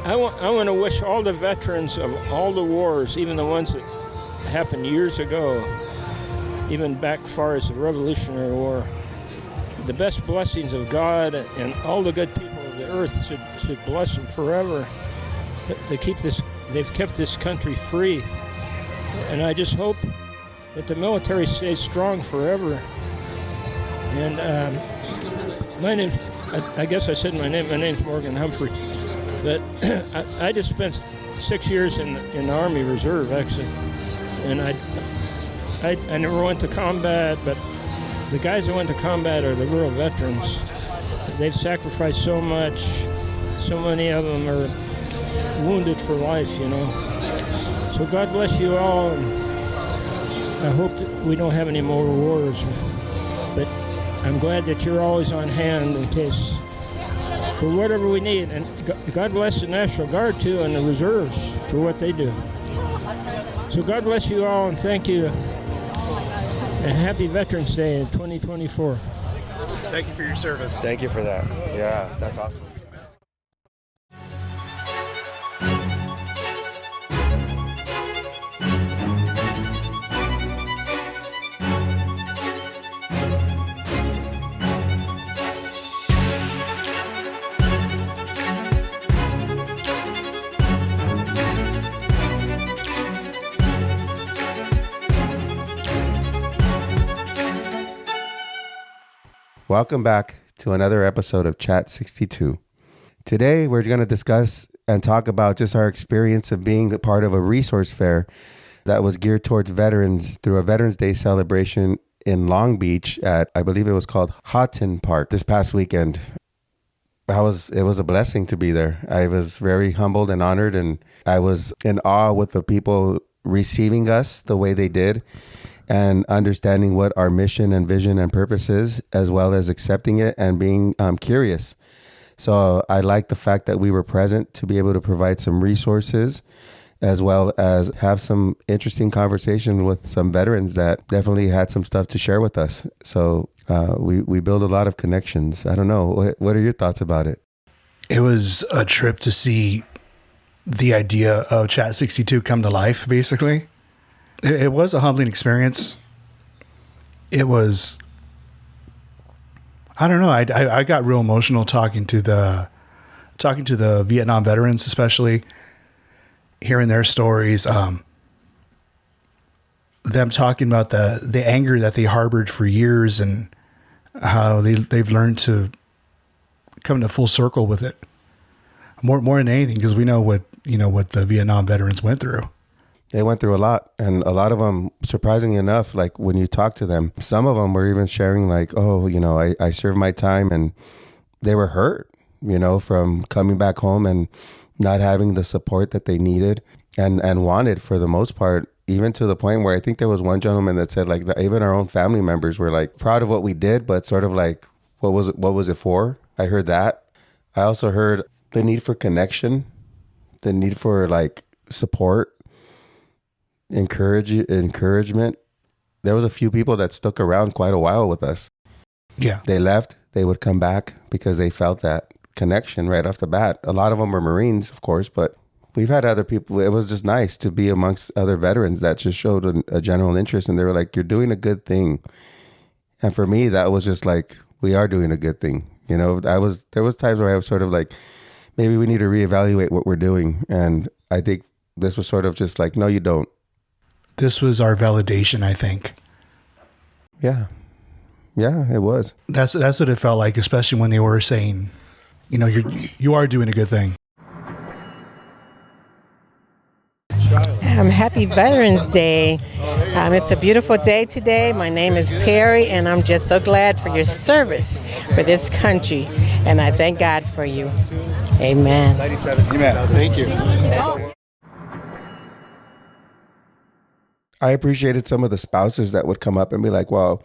I want to wish all the veterans of all the wars, even the ones that happened years ago, even back far as the Revolutionary War, the best blessings of God, and all the good people of the earth should bless them forever. They've kept this country free, and I just hope that the military stays strong forever. And my name's, I guess I said my name. My name's Morgan Humphrey, but I just spent 6 years in the Army Reserve, actually, and I never went to combat, but the guys that went to combat are the real veterans. They've sacrificed so much. So many of them are wounded for life, you know. So God bless you all, and I hope that we don't have any more wars. But I'm glad that you're always on hand in case, for whatever we need. And God bless the National Guard, too, and the reserves for what they do. So God bless you all, and thank you. And happy Veterans Day in 2024. Thank you for your service. Thank you for that. Yeah, that's awesome. Welcome back to another episode of Chat 62. Today, we're going to discuss and talk about just our experience of being a part of a resource fair that was geared towards veterans through a Veterans Day celebration in Long Beach at, I believe it was called Houghton Park this past weekend. It was a blessing to be there. I was very humbled and honored, and I was in awe with the people receiving us the way they did, and understanding what our mission and vision and purpose is, as well as accepting it and being curious. So I like the fact that we were present to be able to provide some resources, as well as have some interesting conversation with some veterans that definitely had some stuff to share with us. So we build a lot of connections. I don't know. What are your thoughts about it? It was a trip to see the idea of Chat 62 come to life, basically. It was a humbling experience. It was, I don't know. I got real emotional talking to the Vietnam veterans, especially hearing their stories. Them talking about the anger that they harbored for years and how they've learned to come to full circle with it. More than anything, because we know what the Vietnam veterans went through. They went through a lot, and a lot of them, surprisingly enough, like when you talk to them, some of them were even sharing like, oh, I served my time, and they were hurt, from coming back home and not having the support that they needed and wanted for the most part, even to the point where I think there was one gentleman that said like even our own family members were like proud of what we did, but sort of like, what was it for? I heard that. I also heard the need for connection, the need for like support, encouragement. There was a few people that stuck around quite a while with us. Yeah. They left, they would come back because they felt that connection right off the bat. A lot of them were Marines, of course, but we've had other people. It was just nice to be amongst other veterans that just showed a general interest, and they were like, you're doing a good thing. And for me, that was just like, we are doing a good thing. There was times where I was sort of like, maybe we need to reevaluate what we're doing. And I think this was sort of just like, no, you don't. This was our validation, I think. Yeah, it was. That's what it felt like, especially when they were saying, you are doing a good thing. Happy Veterans Day. It's a beautiful day today. My name is Perry, and I'm just so glad for your service for this country. And I thank God for you. Amen. 97. Amen. Thank you. I appreciated some of the spouses that would come up and be like, well,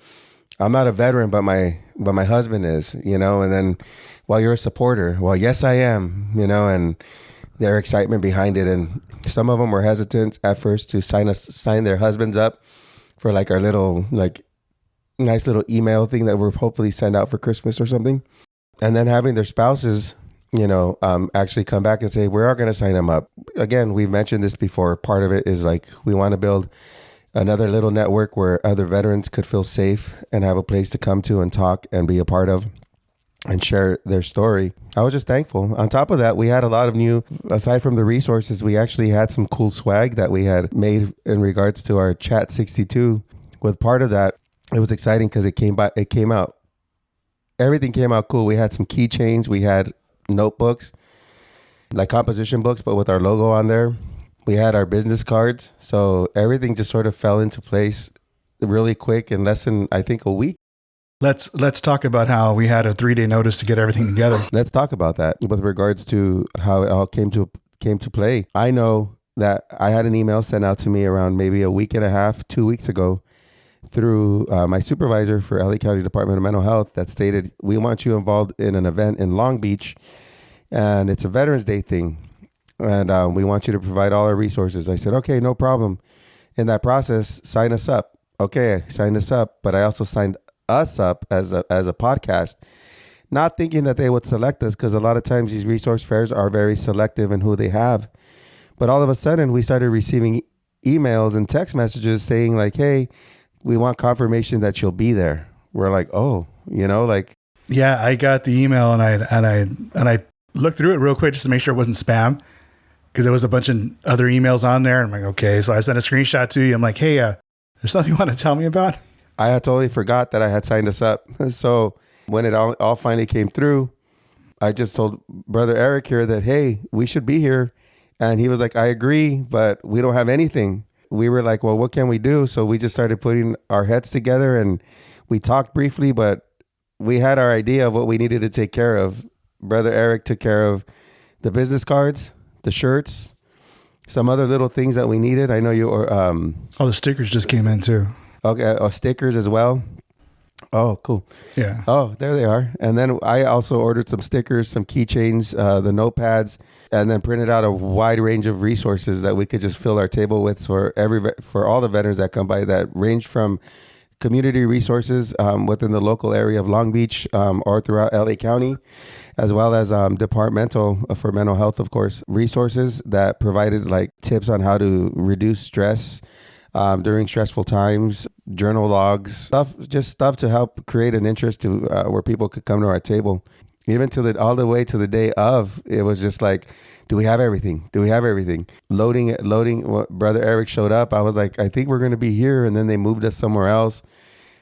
I'm not a veteran, but my husband is, and then, well, you're a supporter. Well, yes, I am, and their excitement behind it. And some of them were hesitant at first to sign their husbands up for like our little, like nice little email thing that we'll hopefully send out for Christmas or something. And then having their spouses actually come back and say, we are going to sign them up. Again, we've mentioned this before. Part of it is like, we want to build another little network where other veterans could feel safe and have a place to come to and talk and be a part of and share their story. I was just thankful. On top of that, we had a lot of new, aside from the resources, we actually had some cool swag that we had made in regards to our Chat 62. With part of that, it was exciting because it came out. Everything came out cool. We had some keychains. We had notebooks, like composition books, but with our logo on there. We had our business cards. So everything just sort of fell into place really quick in less than, I think, a week. Let's talk about how we had a 3-day notice to get everything together. Let's talk about that with regards to how it all came to play. I know that I had an email sent out to me around maybe a week and a half, 2 weeks ago, through my supervisor for LA County Department of Mental Health that stated, we want you involved in an event in Long Beach, and it's a Veterans Day thing, and we want you to provide all our resources. I said, okay, no problem. In that process, sign us up. Okay, I signed us up, but I also signed us up as a podcast, not thinking that they would select us, because a lot of times these resource fairs are very selective in who they have. But all of a sudden, we started receiving emails and text messages saying like, hey, we want confirmation that you'll be there. We're like, oh, like. Yeah, I got the email and I looked through it real quick just to make sure it wasn't spam, because there was a bunch of other emails on there. I'm like, okay. So I sent a screenshot to you. I'm like, hey, there's something you want to tell me about? I had totally forgot that I had signed us up. So when it all finally came through, I just told Brother Eric here that, hey, we should be here. And he was like, I agree, but we don't have anything. We were like, well, what can we do? So we just started putting our heads together and we talked briefly, but we had our idea of what we needed to take care of. Brother Eric took care of the business cards, the shirts, some other little things that we needed. I know you were... Oh, the stickers just came in too. Okay, stickers as well. Oh, cool. Yeah. Oh, there they are. And then I also ordered some stickers, some keychains, the notepads, and then printed out a wide range of resources that we could just fill our table with for all the veterans that come by, that range from community resources within the local area of Long Beach or throughout LA County, as well as departmental for mental health, of course, resources that provided like tips on how to reduce stress during stressful times, journal logs, stuff to help create an interest to where people could come to our table. Even all the way to the day of, it was just like, do we have everything? Do we have everything? Loading. Brother Eric showed up. I was like, I think we're going to be here. And then they moved us somewhere else.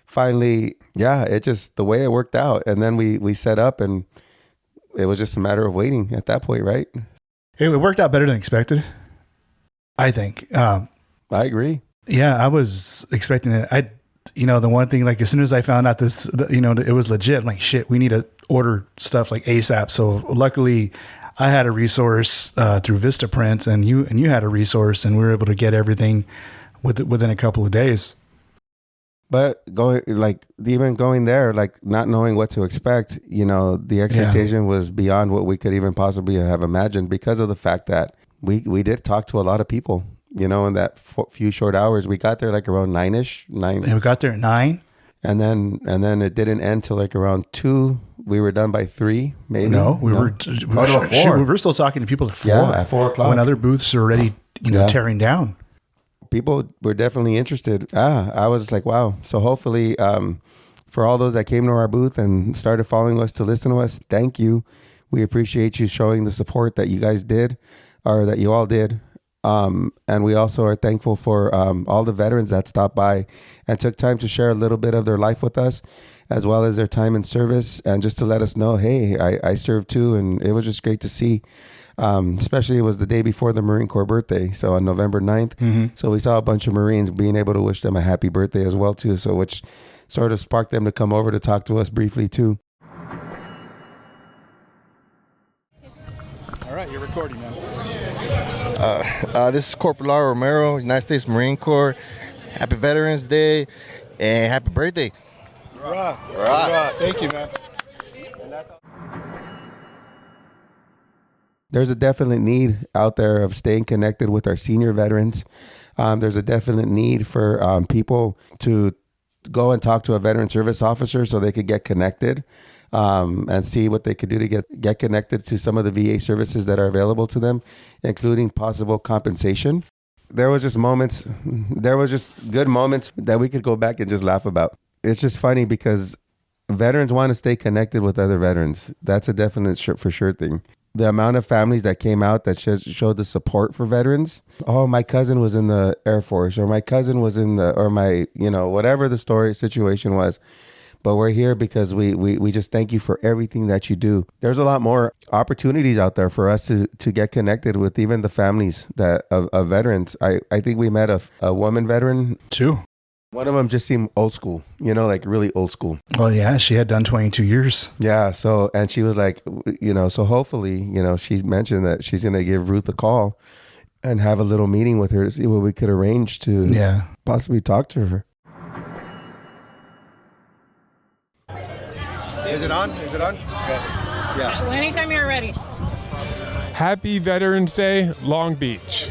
Finally, yeah, it just, the way it worked out. And then we set up and it was just a matter of waiting at that point, right? It worked out better than expected, I think. I agree. Yeah, I was expecting it. The one thing, like as soon as I found out this, it was legit, I'm like, shit, we need to order stuff like ASAP. So luckily I had a resource through Vistaprint and you had a resource, and we were able to get everything within a couple of days. But going there, like not knowing what to expect, the expectation was beyond what we could even possibly have imagined, because of the fact that we did talk to a lot of people. In that few short hours. We got there like around 9. And we got there at 9. And then it didn't end till like around 2. We were done by 3, maybe. No, we were 4. We were still talking to people at 4. Yeah, at 4 o'clock. When other booths are already, tearing down. People were definitely interested. I was like, wow. So hopefully, for all those that came to our booth and started following us to listen to us, thank you. We appreciate you showing the support that you guys did, or that you all did. And we also are thankful for all the veterans that stopped by and took time to share a little bit of their life with us, as well as their time in service, and just to let us know, hey, I served too. And it was just great to see, especially it was the day before the Marine Corps birthday. So on November 9th. Mm-hmm. So we saw a bunch of Marines, being able to wish them a happy birthday as well too. So which sort of sparked them to come over to talk to us briefly too. All right, you're recording now. This is Corporal Laura Romero, United States Marine Corps. Happy Veterans Day and happy birthday. Right. Right. Thank you, man. There's a definite need out there of staying connected with our senior veterans. There's a definite need for people to go and talk to a veteran service officer so they could get connected and see what they could do to get connected to some of the VA services that are available to them, including possible compensation. There was just good moments that we could go back and just laugh about. It's just funny because veterans want to stay connected with other veterans. That's a definite for sure thing. The amount of families that came out that showed the support for veterans. Oh, my cousin was in the Air Force, or my cousin was or my, whatever the situation was. But we're here because we just thank you for everything that you do. There's a lot more opportunities out there for us to get connected with even the families of veterans. I think we met a woman veteran. 2. One of them just seemed old school, like really old school. Well, yeah, she had done 22 years. Yeah. So, and she was like, so hopefully, she mentioned that she's going to give Ruth a call and have a little meeting with her to see what we could arrange to possibly talk to her. Is it on? Yeah. Well, anytime you're ready. Happy Veterans Day, Long Beach.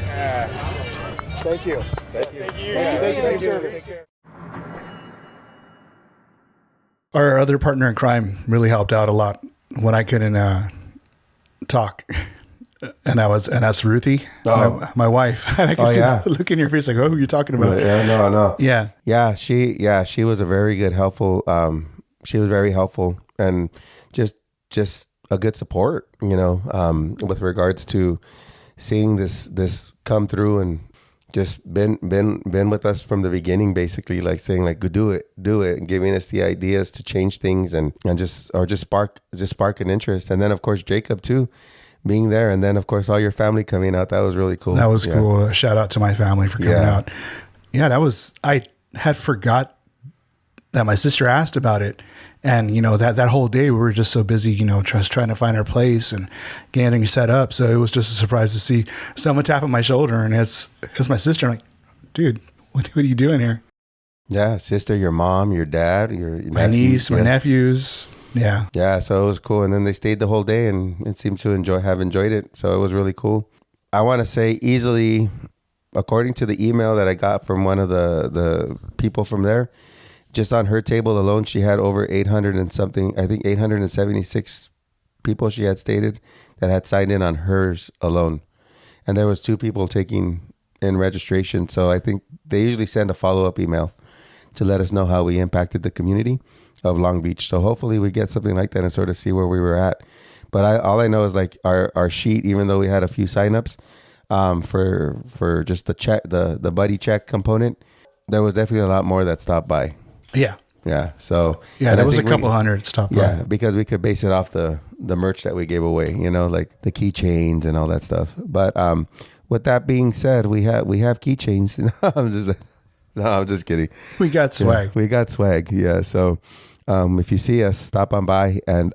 Thank you. Thank you for your service. Our other partner in crime really helped out a lot when I couldn't talk. And that's Ruthie, my wife. And I can see the look in your face like, oh, who are you talking about? Yeah, no. Yeah. Yeah, she was a very good, helpful, she was very helpful and just a good support, with regards to seeing this come through and just been with us from the beginning, basically, like saying like, go do it, and giving us the ideas to change things and just spark an interest. And then of course Jacob too, being there, and then of course all your family coming out. That was really cool. That was cool. A shout out to my family for coming out. Yeah, I had forgot that my sister asked about it. And, that whole day we were just so busy, just trying to find our place and getting everything set up. So it was just a surprise to see someone tapping my shoulder, and it's my sister. I'm like, dude, what are you doing here? Yeah, sister, your mom, your dad, my niece, my nephews. Yeah. Yeah, so it was cool. And then they stayed the whole day and it seemed to have enjoyed it. So it was really cool. I want to say easily, according to the email that I got from one of the people from there, just on her table alone, she had over 800 and something, I think 876 people she had stated that had signed in on hers alone. And there was 2 people taking in registration. So I think they usually send a follow-up email to let us know how we impacted the community of Long Beach. So hopefully we get something like that and sort of see where we were at. But all I know is like our sheet, even though we had a few signups for just the check, the buddy check component, there was definitely a lot more that stopped by. Yeah. Yeah. So there was a couple hundred stopped by. Yeah, because we could base it off the merch that we gave away, like the keychains and all that stuff. But with that being said, we have keychains. I'm just kidding. We got swag. Yeah, we got swag. Yeah. So if you see us, stop on by and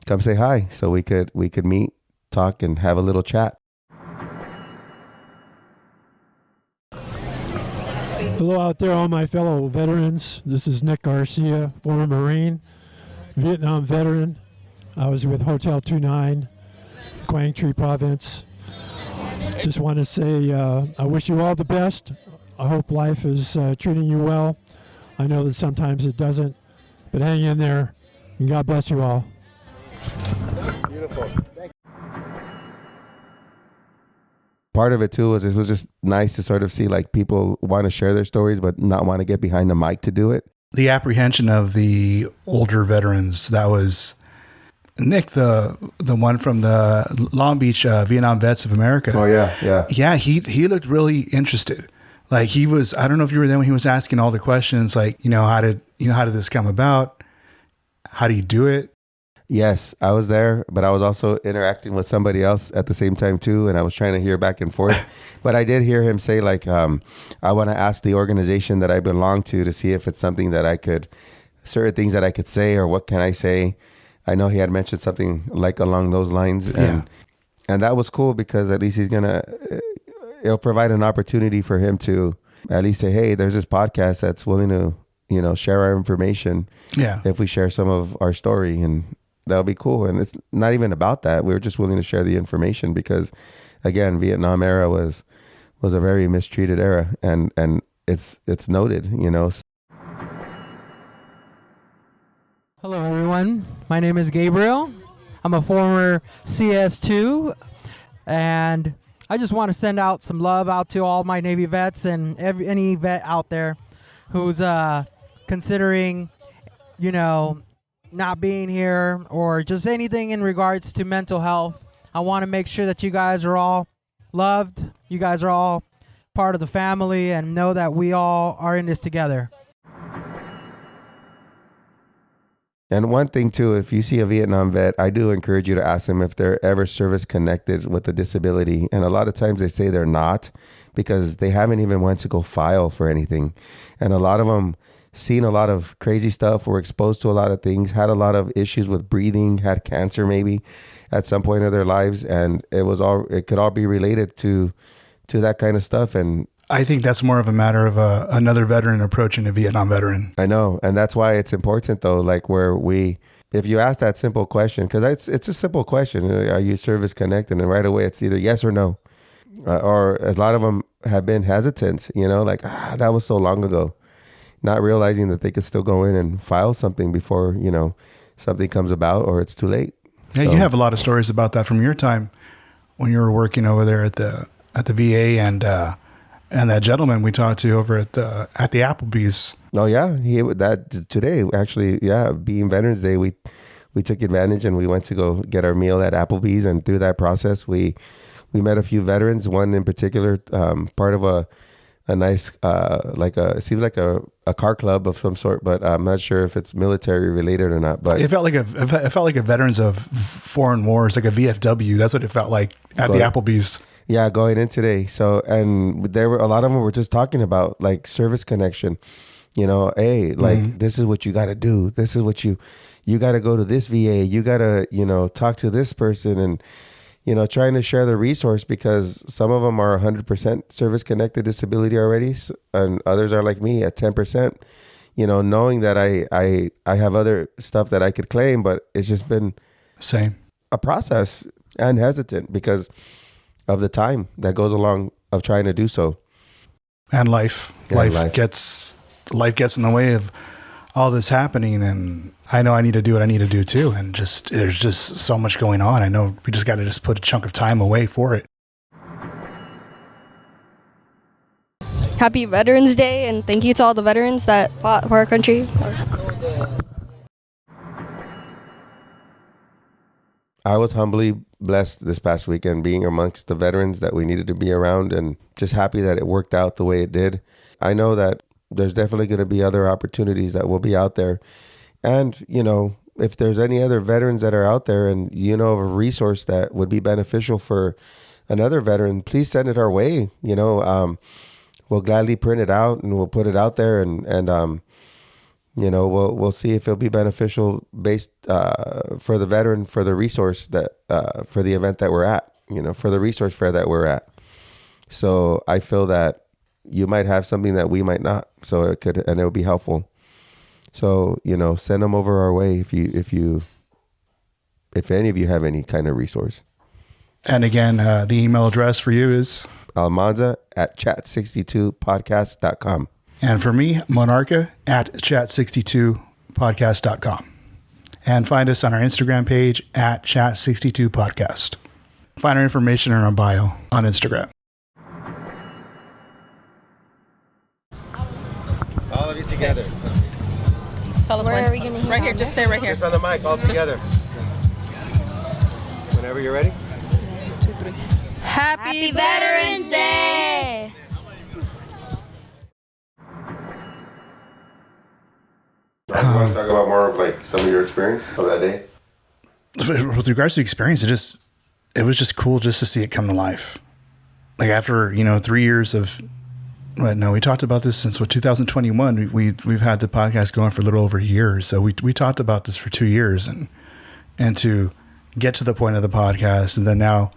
come say hi so we could meet, talk, and have a little chat. Hello out there, all my fellow veterans. This is Nick Garcia, former Marine, Vietnam veteran. I was with Hotel 29, Quang Tri Province. Just want to say I wish you all the best. I hope life is treating you well. I know that sometimes it doesn't, but hang in there, and God bless you all. Beautiful. Part of it too was it was just nice to sort of see like people want to share their stories but not want to get behind the mic to do it. The apprehension of the older veterans, that was Nick, the one from the Long Beach Vietnam Vets of America. Oh yeah. Yeah, he looked really interested. Like he was, I don't know if you were there when he was asking all the questions, like, how did this come about? How do you do it? Yes, I was there, but I was also interacting with somebody else at the same time too, and I was trying to hear back and forth. But I did hear him say like, I want to ask the organization that I belong to see if it's something that I could, certain things that I could say or what can I say. I know he had mentioned something like along those lines, and that was cool because at least it'll provide an opportunity for him to at least say, hey, there's this podcast that's willing to, share our information. Yeah. If we share some of our story, and that'll be cool. And it's not even about that. We were just willing to share the information because, again, Vietnam era was a very mistreated era, and it's noted, Hello, everyone. My name is Gabriel. I'm a former CS2, and I just want to send out some love out to all my Navy vets and any vet out there who's considering, not being here or just anything in regards to mental health. I want to make sure that you guys are all loved. You guys are all part of the family, and know that we all are in this together. And one thing too, if you see a Vietnam vet, I do encourage you to ask them if they're ever service connected with a disability. And a lot of times they say they're not because they haven't even went to go file for anything. And a lot of them seen a lot of crazy stuff, were exposed to a lot of things, had a lot of issues with breathing, had cancer maybe at some point of their lives. And it could all be related to that kind of stuff. And I think that's more of a matter of another veteran approaching a Vietnam veteran. I know. And that's why it's important though, like if you ask that simple question, because it's a simple question, are you service connected? And right away it's either yes or no. Or a lot of them have been hesitant, like, that was so long ago, not realizing that they could still go in and file something before, something comes about or it's too late. Yeah, So, you have a lot of stories about that from your time when you were working over there at the VA and that gentleman we talked to over at the Applebee's. Oh yeah, today actually, yeah, being Veterans Day, we took advantage and we went to go get our meal at Applebee's, and through that process, we met a few veterans. One in particular, part of a nice it seems like a car club of some sort, but I'm not sure if it's military related or not. But it felt like a Veterans of Foreign Wars, like a VFW. That's what it felt like at the Applebee's. Yeah, going in today. So, and there were a lot of them were just talking about like service connection. Hey, like this is what you got to do. This is what you got to go to this VA. You got to, talk to this person and, trying to share the resource, because some of them are 100% service connected disability already. And others are like me at 10%, knowing that I have other stuff that I could claim, but it's just been same a process and hesitant because of the time that goes along of trying to do so. And life gets in the way of all this happening, and I know I need to do what I need to do too, and there's just so much going on. I know we just got to just put a chunk of time away for it. Happy Veterans Day, and thank you to all the veterans that fought for our country. I was humbly blessed this past weekend being amongst the veterans that we needed to be around, and just happy that it worked out the way it did. I know that there's definitely going to be other opportunities that will be out there. And, if there's any other veterans that are out there and of a resource that would be beneficial for another veteran, please send it our way. We'll gladly print it out and we'll put it out there, and we'll see if it'll be beneficial based for the veteran, for the resource that for the event that we're at, for the resource fair that we're at. So I feel that you might have something that we might not, so it will be helpful. So send them over our way if any of you have any kind of resource. And again, the email address for you is almanza@chat62podcast.com. And for me, monarca@chat62podcast.com. And find us on our Instagram page @chat62podcast. Find our information in our bio on Instagram. All of you together. Tell us where are we going to Right here, just say right here. Just on the mic, all together. Whenever you're ready. 1, 2, 3. Happy Veterans Day! You want to talk about more of like some of your experience of that day? With regards to the experience, it was just cool just to see it come to life. Like after 3 years of, we talked about this since 2021. We've had the podcast going for a little over a year. So we talked about this for 2 years, and to get to the point of the podcast, and then now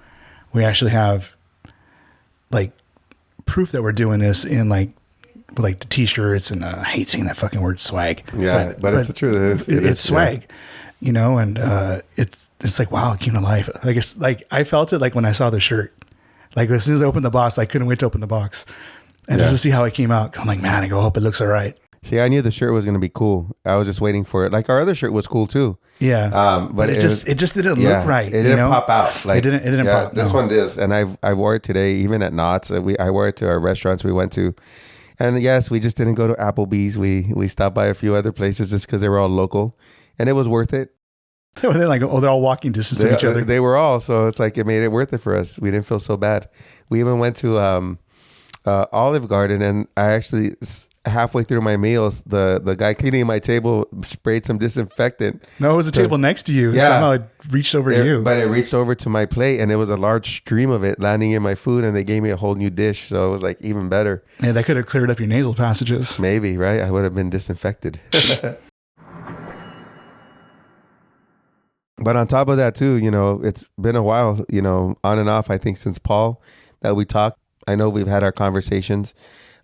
we actually have like proof that we're doing this in like the t-shirts, and I hate saying that fucking word swag. Yeah, but it's the truth. It's swag, and it's like, wow, it came to life. Like it's like I felt it like when I saw the shirt. Like as soon as I opened the box, I couldn't wait to open the box and just to see how it came out. I'm like, man, I hope it looks all right. See, I knew the shirt was going to be cool. I was just waiting for it. Like our other shirt was cool too. Yeah. But it just didn't look right. It didn't pop out. Like, it didn't pop. This one does. And I wore it today, even at Knott's. I wore it to our restaurants we went to. And yes, we just didn't go to Applebee's. We stopped by a few other places just because they were all local. And it was worth it. They're like, they're all walking distance to each other. They were all. So it's like it made it worth it for us. We didn't feel so bad. We even went to Olive Garden, and I actually, halfway through my meals, the guy cleaning my table sprayed some disinfectant. No, it was a table next to you. Yeah. Somehow it reached over to you. But it reached over to my plate, and it was a large stream of it landing in my food, and they gave me a whole new dish. So it was like even better. Yeah, that could have cleared up your nasal passages. Maybe, right? I would have been disinfected. But on top of that too, it's been a while, on and off, I think since Paul that we talked. I know we've had our conversations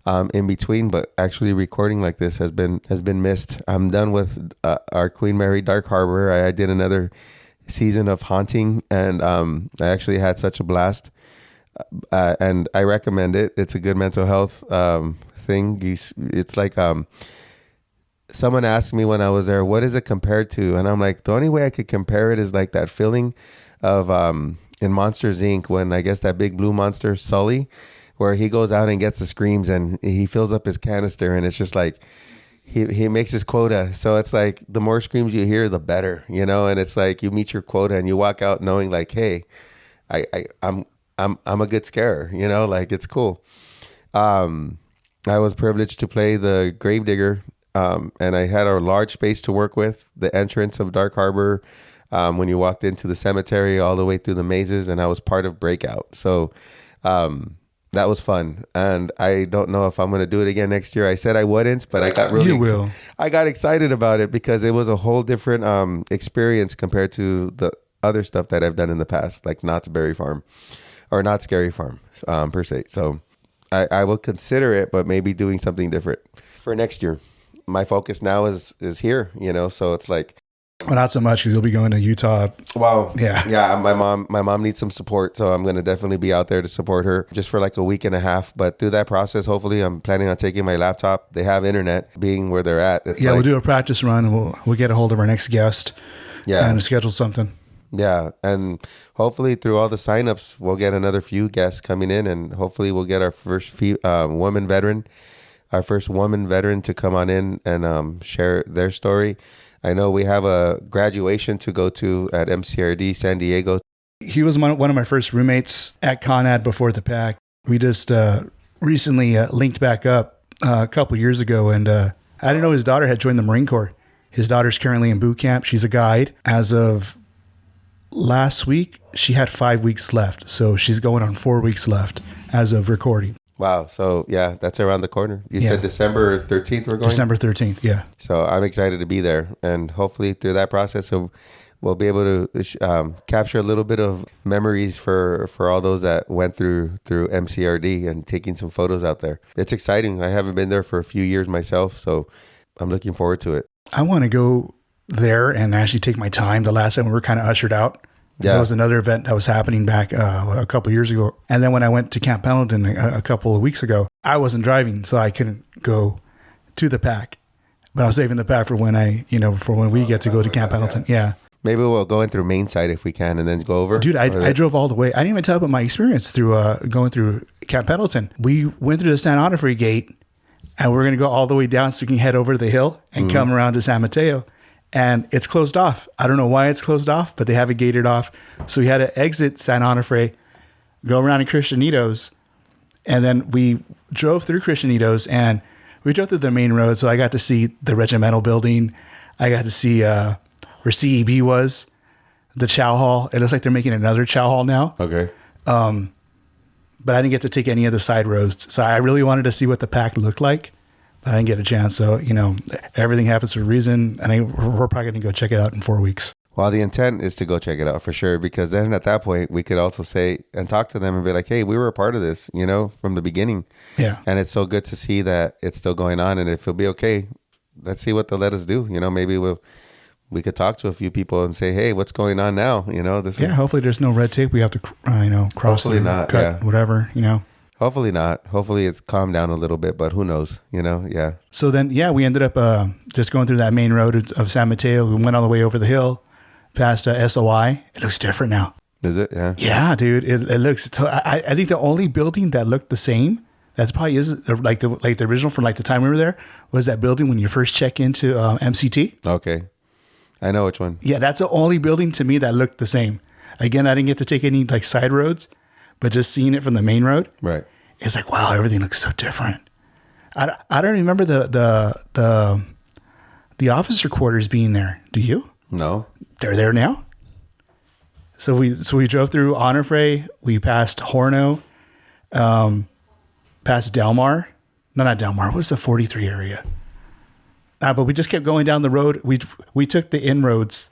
in between, but actually recording like this has been missed. I'm done with our Queen Mary Dark Harbor. I did another season of Haunting, and I actually had such a blast. And I recommend it. It's a good mental health thing. It's like someone asked me when I was there, what is it compared to? And I'm like, the only way I could compare it is like that feeling of in Monsters Inc. when I guess that big blue monster, Sully, where he goes out and gets the screams and he fills up his canister, and it's just like he makes his quota. So it's like the more screams you hear, the better, and it's like you meet your quota and you walk out knowing like, hey, I'm a good scarer, like it's cool. I was privileged to play the Gravedigger. And I had a large space to work with. The entrance of Dark Harbor, when you walked into the cemetery all the way through the mazes, and I was part of Breakout. So that was fun. And I don't know if I'm going to do it again next year. I said I wouldn't, but I got really I got excited about it because it was a whole different experience compared to the other stuff that I've done in the past, like Knott's Berry Farm or Knott's Scary Farm per se. So I will consider it, but maybe doing something different for next year. My focus now is here, so it's like, well, not so much because you'll be going to Utah. Well, yeah. My mom needs some support, so I'm going to definitely be out there to support her just for like a week and a half. But through that process, hopefully, I'm planning on taking my laptop. They have internet, being where they're at. We'll do a practice run, and we'll get a hold of our next guest. Yeah, and schedule something. Yeah, and hopefully through all the signups, we'll get another few guests coming in, and hopefully we'll get our first woman veteran. Our first woman veteran to come on in and share their story. I know we have a graduation to go to at MCRD San Diego. He was one of my first roommates at Conad before the pack. We just recently linked back up a couple years ago, and I didn't know his daughter had joined the Marine Corps. His daughter's currently in boot camp. She's a guide. As of last week, she had 5 weeks left. So she's going on 4 weeks left as of recording. Wow. So, yeah, that's around the corner. You said December 13th we're going? December 13th, yeah. So I'm excited to be there. And hopefully through that process, we'll be able to capture a little bit of memories for all those that went through MCRD and taking some photos out there. It's exciting. I haven't been there for a few years myself, so I'm looking forward to it. I want to go there and actually take my time. The last time we were kind of ushered out. Yeah. That was another event that was happening back a couple years ago. And then when I went to Camp Pendleton a couple of weeks ago, I wasn't driving, so I couldn't go to the pack. But I was saving the pack for when we get to go to Camp Pendleton. Yeah. Maybe we'll go in through Main Site if we can and then go over. Dude, I drove all the way. I didn't even tell about my experience through going through Camp Pendleton. We went through the San Onofre gate, and we're going to go all the way down so we can head over the hill and come around to San Mateo. And it's closed off. I don't know why it's closed off, but they have it gated off. So we had to exit San Onofre, go around to Christianitos, and then we drove through Christianitos, and we drove through the main road. So I got to see the regimental building. I got to see where CEB was, the chow hall. It looks like they're making another chow hall now. Okay. But I didn't get to take any of the side roads. So I really wanted to see what the pack looked like. I didn't get a chance. So, everything happens for a reason. And we're probably going to go check it out in 4 weeks. Well, the intent is to go check it out for sure, because then at that point we could also say and talk to them and be like, hey, we were a part of this, from the beginning. Yeah. And it's so good to see that it's still going on. And if it'll be okay, let's see what they'll let us do. Maybe we could talk to a few people and say, hey, what's going on now? Hopefully there's no red tape. We have to, cross hopefully not, cut, whatever, Hopefully not. Hopefully it's calmed down a little bit, but who knows? Yeah. So then, yeah, we ended up just going through that main road of San Mateo. We went all the way over the hill past SOI. It looks different now. Is it? Yeah. Yeah, dude. It looks. I think the only building that looked the same, that's probably is like the original from like the time we were there, was that building when you first check into MCT. Okay. I know which one. Yeah, that's the only building to me that looked the same. Again, I didn't get to take any like side roads, but just seeing it from the main road, right? It's like, wow, everything looks so different. I don't remember the officer quarters being there. Do you? No. They're there now. So we drove through Onofre. We passed Horno, past Delmar. No, not Delmar. What's the 43 area? But we just kept going down the road. We took the inroads.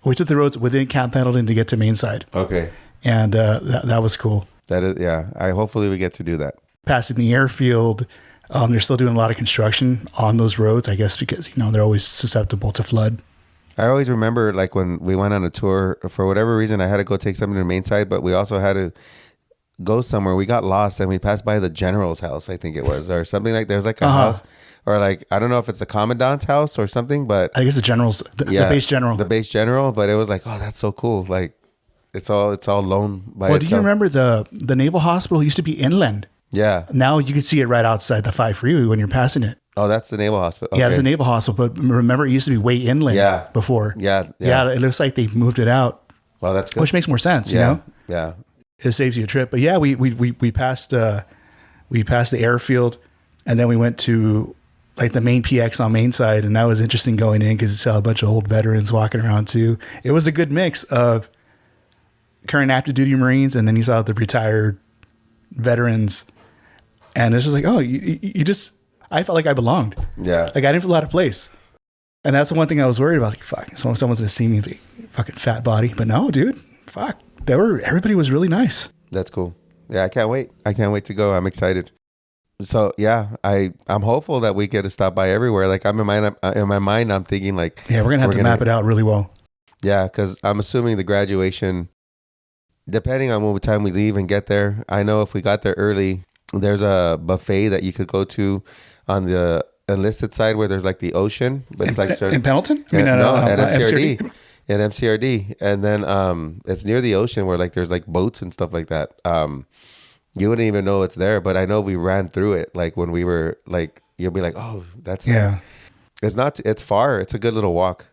We took the roads within Camp Pendleton to get to Mainside. Okay. And that was cool. That is, yeah. Hopefully we get to do that. Passing the airfield, they're still doing a lot of construction on those roads, I guess, because they're always susceptible to flood. I always remember like when we went on a tour, for whatever reason, I had to go take something to Mainside, but we also had to go somewhere. We got lost and we passed by the general's house, I think it was, or something like there's like a house, or like, I don't know if it's the commandant's house or something, but I guess the general's, the base general. The base general, but it was like, oh, that's so cool. Like it's all lone by Well, itself. do you remember the Naval Hospital used to be inland? Yeah. Now you can see it right outside the 5 freeway when you're passing it. Oh, that's the Naval Hospital. Okay. Yeah, it's a Naval Hospital, but remember it used to be way inland before. Yeah. Yeah, it looks like they moved it out. Well, that's good. Which makes more sense, you know? Yeah. It saves you a trip. But yeah, we passed the airfield, and then we went to like the main PX on Mainside, and that was interesting going in because you saw a bunch of old veterans walking around too. It was a good mix of current active duty Marines, and then you saw the retired veterans, and it's just like, oh, you just, I felt like I belonged. Yeah. Like I didn't feel out of place. And that's the one thing I was worried about. Like, fuck, someone's gonna see me, fucking fat body. But no, dude, fuck. Everybody was really nice. That's cool. Yeah, I can't wait. I can't wait to go. I'm excited. So yeah, I'm hopeful that we get to stop by everywhere. Like in my mind, I'm thinking like, yeah, we're gonna have to map it out really well. Yeah, because I'm assuming the graduation, depending on what time we leave and get there. I know if we got there early, there's a buffet that you could go to on the enlisted side where there's like the ocean, but it's like in Pendleton. I mean, no, at MCRD. At MCRD, and then it's near the ocean where like there's like boats and stuff like that. You wouldn't even know it's there, but I know we ran through it. Like when we were like, you'll be like, oh, that's it's far. It's a good little walk,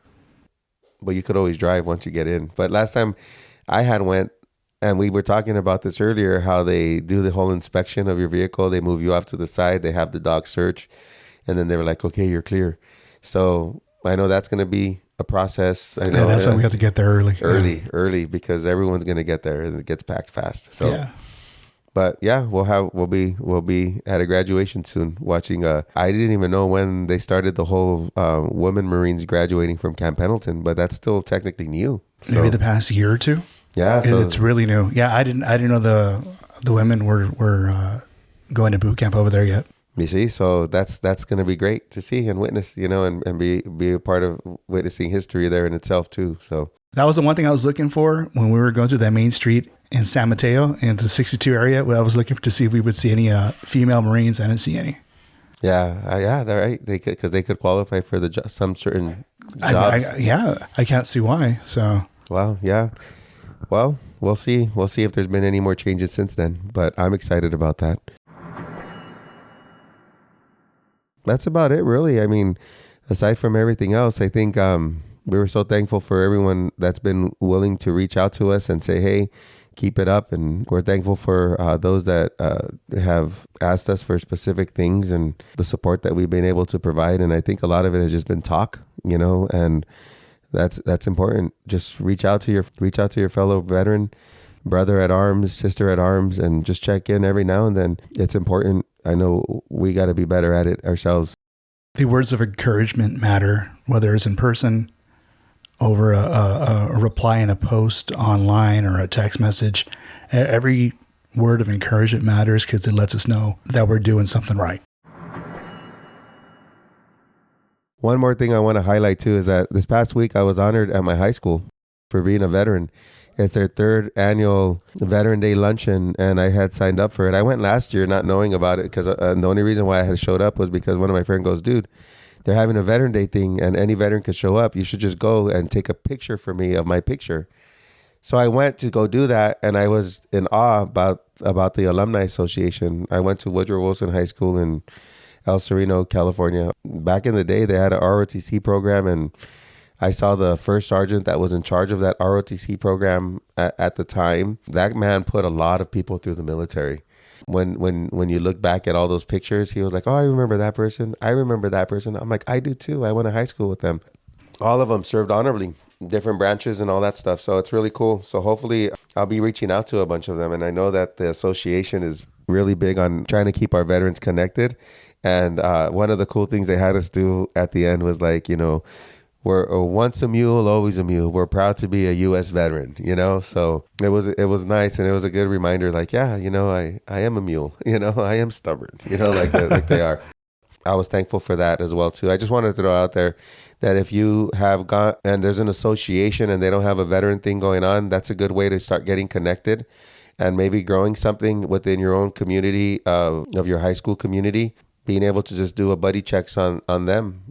but you could always drive once you get in. But last time I had went, and we were talking about this earlier, how they do the whole inspection of your vehicle. They move you off to the side. They have the dog search, and then they were like, okay, you're clear. So I know that's going to be a process. I know that's why we have to get there early because everyone's going to get there and it gets packed fast. So, yeah. But yeah, we'll be at a graduation soon watching. I didn't even know when they started the whole women Marines graduating from Camp Pendleton, but that's still technically new. So, maybe the past year or two. Yeah, so it's really new. Yeah, I didn't know the women were going to boot camp over there yet. You see, so that's going to be great to see and witness, and be a part of witnessing history there in itself too. So that was the one thing I was looking for when we were going through that main street in San Mateo in the 62 area. I was looking to see if we would see any female Marines. I didn't see any. Yeah, they're right. They could, because they could qualify for some certain jobs. I can't see why. So well, yeah. Well, we'll see. We'll see if there's been any more changes since then. But I'm excited about that. That's about it, really. I mean, aside from everything else, I think we were so thankful for everyone that's been willing to reach out to us and say, hey, keep it up. And we're thankful for those that have asked us for specific things and the support that we've been able to provide. And I think a lot of it has just been talk, and that's important. Just reach out to your fellow veteran, brother at arms, sister at arms, and just check in every now and then. It's important. I know we got to be better at it ourselves. The words of encouragement matter, whether it's in person, over a reply in a post online or a text message. Every word of encouragement matters because it lets us know that we're doing something right. One more thing I want to highlight too is that this past week I was honored at my high school. for being a veteran. It's their 3rd annual Veteran Day luncheon, and I had signed up for it. I went last year not knowing about it because the only reason why I had showed up was because one of my friends goes, dude, they're having a Veteran Day thing, and any veteran could show up. You should just go and take a picture for me of my picture. So I went to go do that, and I was in awe about the Alumni Association. I went to Woodrow Wilson High School in El Sereno, California. Back in the day, they had a ROTC program, and I saw the first sergeant that was in charge of that ROTC program at the time. That man put a lot of people through the military. When you look back at all those pictures, he was like, oh, I remember that person. I remember that person. I'm like, I do too. I went to high school with them. All of them served honorably, different branches and all that stuff. So it's really cool. So hopefully I'll be reaching out to a bunch of them. And I know that the association is really big on trying to keep our veterans connected. And one of the cool things they had us do at the end was like, we're once a mule, always a mule. We're proud to be a U.S. veteran, So it was nice, and it was a good reminder. Like, yeah, I am a mule. I am stubborn. Like they are. I was thankful for that as well too. I just wanted to throw out there that if you have got and there's an association and they don't have a veteran thing going on, that's a good way to start getting connected and maybe growing something within your own community of your high school community. Being able to just do a buddy checks on them,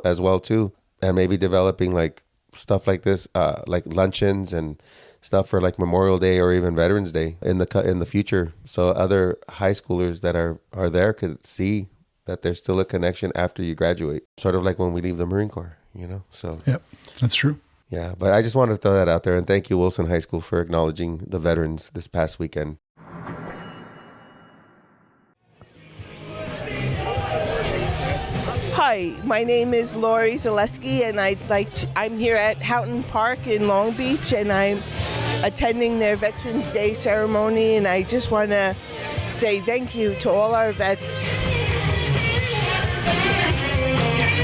as well too. And maybe developing like stuff like this, like luncheons and stuff for like Memorial Day or even Veterans Day in the future. So other high schoolers that are there could see that there's still a connection after you graduate. Sort of like when we leave the Marine Corps, So Yep, that's true. Yeah, but I just wanted to throw that out there. And thank you, Wilson High School, for acknowledging the veterans this past weekend. Hi, my name is Lori Zaleski, and I'm here at Houghton Park in Long Beach, and I'm attending their Veterans Day ceremony, and I just want to say thank you to all our vets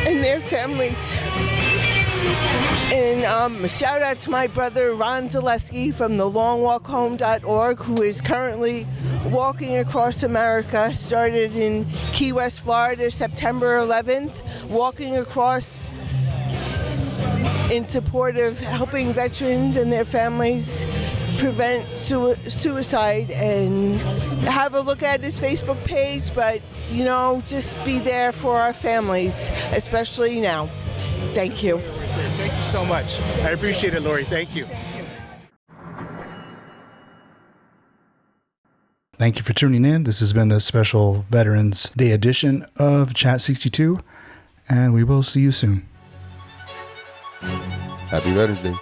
and their families. And shout out to my brother Ron Zaleski from the longwalkhome.org, who is currently walking across America. Started in Key West, Florida, September 11th, walking across in support of helping veterans and their families prevent suicide. And have a look at his Facebook page, but just be there for our families, especially now. Thank you. Thank you so much. I appreciate it, Lori. Thank you. Thank you for tuning in. This has been the special Veterans Day edition of Chat 62, and we will see you soon. Happy Veterans Day.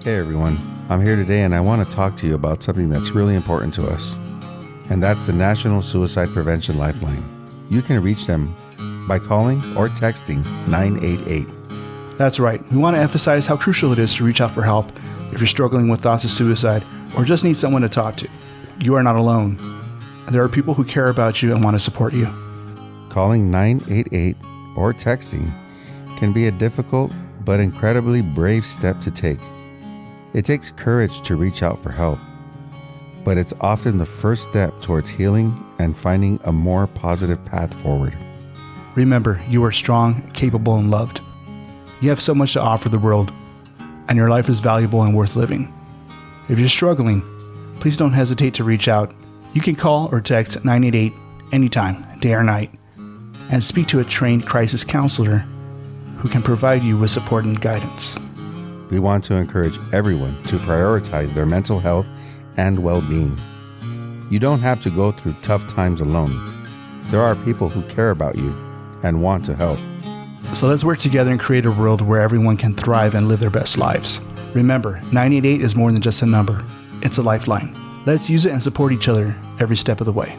Hey everyone, I'm here today and I want to talk to you about something that's really important to us, and that's the National Suicide Prevention Lifeline. You can reach them by calling or texting 988. That's right. We want to emphasize how crucial it is to reach out for help if you're struggling with thoughts of suicide or just need someone to talk to. You are not alone. There are people who care about you and want to support you. Calling 988 or texting can be a difficult but incredibly brave step to take. It takes courage to reach out for help, but it's often the first step towards healing and finding a more positive path forward. Remember, you are strong, capable, and loved. You have so much to offer the world, and your life is valuable and worth living. If you're struggling, please don't hesitate to reach out. You can call or text 988 anytime, day or night, and speak to a trained crisis counselor who can provide you with support and guidance. We want to encourage everyone to prioritize their mental health and well-being. You don't have to go through tough times alone. There are people who care about you and want to help. So let's work together and create a world where everyone can thrive and live their best lives. Remember, 988 is more than just a number. It's a lifeline. Let's use it and support each other every step of the way.